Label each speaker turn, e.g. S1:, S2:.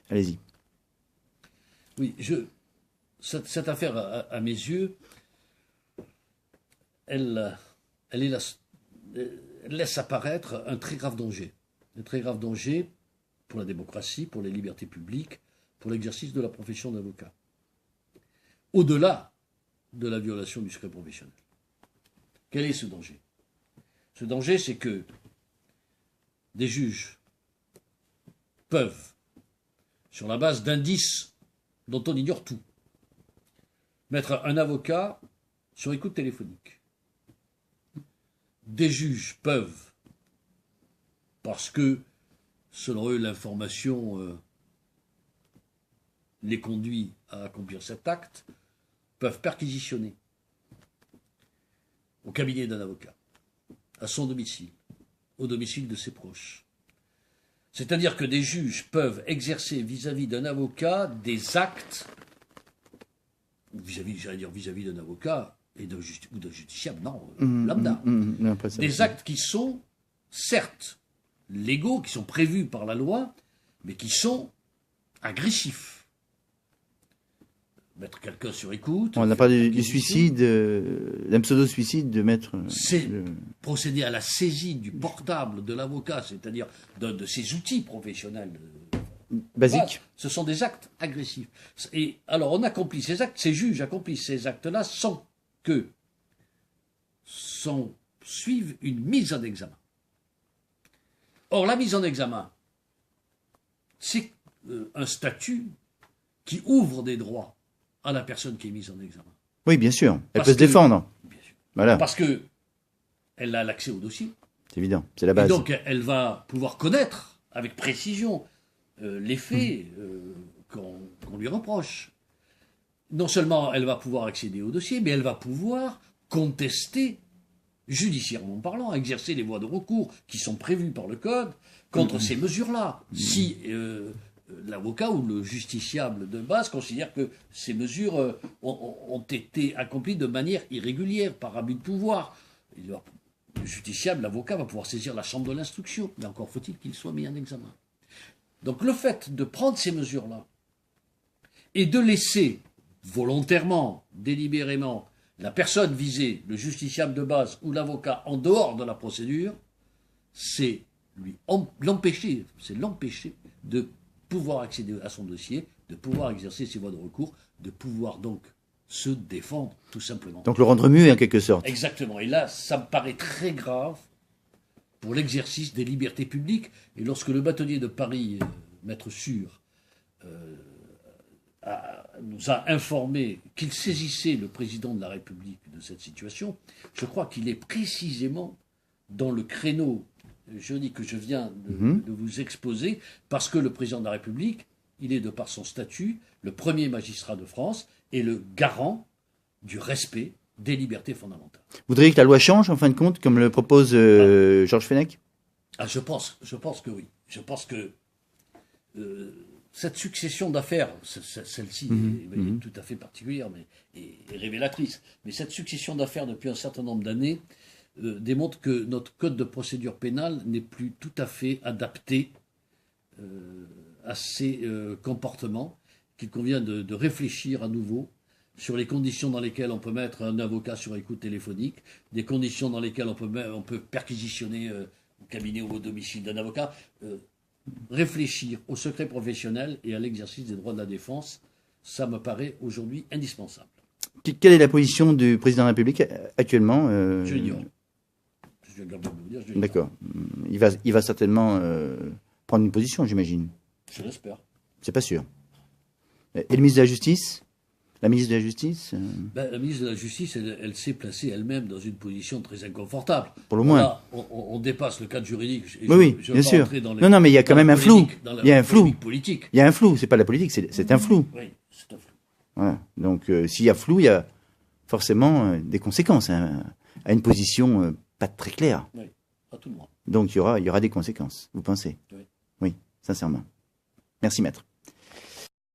S1: Allez-y.
S2: Oui, cette affaire, à mes yeux, elle laisse apparaître un très grave danger. Un très grave danger pour la démocratie, pour les libertés publiques, pour l'exercice de la profession d'avocat. Au-delà de la violation du secret professionnel. Quel est ce danger? Ce danger, c'est que des juges peuvent, sur la base d'indices dont on ignore tout, mettre un avocat sur écoute téléphonique. Des juges peuvent, parce que, selon eux, l'information les conduit à accomplir cet acte, peuvent perquisitionner au cabinet d'un avocat, à son domicile, au domicile de ses proches. C'est-à-dire que des juges peuvent exercer vis-à-vis d'un avocat des actes, vis-à-vis d'un avocat ou d'un justiciable, non, lambda. Des actes qui sont, certes, légaux, qui sont prévus par la loi, mais qui sont agressifs. Mettre quelqu'un sur écoute.
S1: On n'a pas du suicide, d'un pseudo-suicide de mettre...
S2: C'est procéder à la saisie du portable de l'avocat, c'est-à-dire de ses outils professionnels.
S1: Basiques.
S2: Voilà, ce sont des actes agressifs. Et alors on accomplit ces actes, ces juges accomplissent ces actes-là sans que suive une mise en examen. Or la mise en examen, c'est un statut qui ouvre des droits à la personne qui est mise en examen.
S1: Oui, bien sûr. Elle peut se défendre.
S2: Bien sûr.
S1: Voilà.
S2: Parce que elle a l'accès au dossier.
S1: C'est évident, c'est la base.
S2: Et donc, elle va pouvoir connaître avec précision les faits qu'on lui reproche. Non seulement elle va pouvoir accéder au dossier, mais elle va pouvoir contester, judiciairement parlant, exercer les voies de recours qui sont prévues par le Code contre ces mesures-là. Si l'avocat ou le justiciable de base considère que ces mesures ont été accomplies de manière irrégulière, par abus de pouvoir. Le justiciable, l'avocat, va pouvoir saisir la chambre de l'instruction, mais encore faut-il qu'il soit mis en examen. Donc le fait de prendre ces mesures-là et de laisser volontairement, délibérément, la personne visée, le justiciable de base ou l'avocat, en dehors de la procédure, c'est l'empêcher de pouvoir accéder à son dossier, de pouvoir exercer ses voies de recours, de pouvoir donc se défendre, tout simplement.
S1: Donc le rendre muet, en quelque sorte.
S2: Exactement. Et là, ça me paraît très grave pour l'exercice des libertés publiques. Et lorsque le bâtonnier de Paris, Maître Sûr, nous a informé qu'il saisissait le président de la République de cette situation, je crois qu'il est précisément dans le créneau juridique que je viens de vous exposer, parce que le président de la République, il est, de par son statut, le premier magistrat de France et le garant du respect des libertés fondamentales.
S1: Vous voudriez que la loi change, en fin de compte, comme le propose Georges Fenech?
S2: Je pense que oui. Je pense que cette succession d'affaires, celle-ci est tout à fait particulière et révélatrice, mais cette succession d'affaires depuis un certain nombre d'années démontre que notre code de procédure pénale n'est plus tout à fait adapté à ces comportements, qu'il convient de réfléchir à nouveau sur les conditions dans lesquelles on peut mettre un avocat sur écoute téléphonique, des conditions dans lesquelles on peut perquisitionner au cabinet ou au domicile d'un avocat, réfléchir au secret professionnel et à l'exercice des droits de la défense, ça me paraît aujourd'hui indispensable.
S1: Quelle est la position du président de la République actuellement
S2: Je l'ignore. Je viens de vous dire, je l'ignore.
S1: D'accord. Il va certainement prendre une position, j'imagine.
S2: Je l'espère.
S1: C'est pas sûr. Et le ministre de la Justice? La ministre de la Justice
S2: La ministre de la Justice, elle s'est placée elle-même dans une position très inconfortable.
S1: Pour le moins.
S2: Là, on dépasse le cadre juridique.
S1: Oui, bien sûr. Non, mais il y a quand même un flou. Il y a un flou.
S2: Politique.
S1: Il y a un flou. C'est pas la politique, c'est un flou.
S2: Oui, c'est un flou.
S1: Voilà. Donc, s'il y a flou, il y a forcément des conséquences à une position pas très claire.
S2: Oui, à tout le monde.
S1: Donc, il y aura des conséquences, vous pensez?
S2: Oui.
S1: Oui, sincèrement. Merci, maître.